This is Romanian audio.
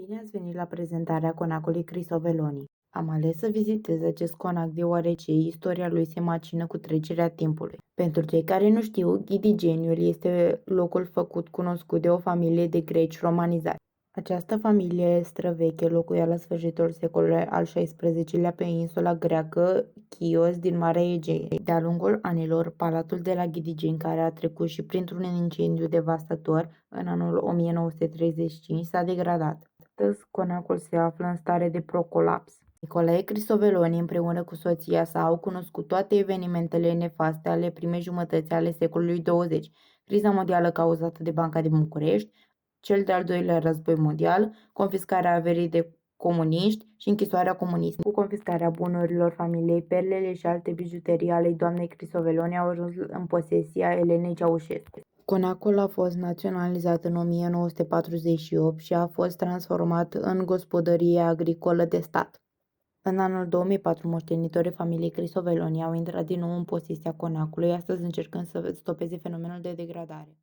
Bine ați venit la prezentarea conacului Cristoveloni. Am ales să vizitez acest conac deoarece istoria lui se macină cu trecerea timpului. Pentru cei care nu știu, Ghidigeniul este locul făcut cunoscut de o familie de greci romanizați. Această familie străveche locuia la sfârșitul secolului al XVI-lea pe insula greacă Chios din Marea Egee. De-a lungul anilor, palatul de la Ghidigeni, care a trecut și printr-un incendiu devastator în anul 1935, s-a degradat. Astăzi, conacul se află în stare de procolaps. Nicolae Cristoveloni, împreună cu soția sa, au cunoscut toate evenimentele nefaste ale primei jumătăți ale secolului 20, criza mondială cauzată de Banca de București, cel de-al doilea război mondial, confiscarea averii de comuniști și închisoarea comunistă. Cu confiscarea bunurilor familiei, perlele și alte bijuterii ale doamnei Cristoveloni au ajuns în posesia Elenei Ceaușescu. Conacul a fost naționalizat în 1948 și a fost transformat în gospodărie agricolă de stat. În anul 2004, moștenitorii familiei Cristoveloni au intrat din nou în posesia conacului, astăzi încercând să stopeze fenomenul de degradare.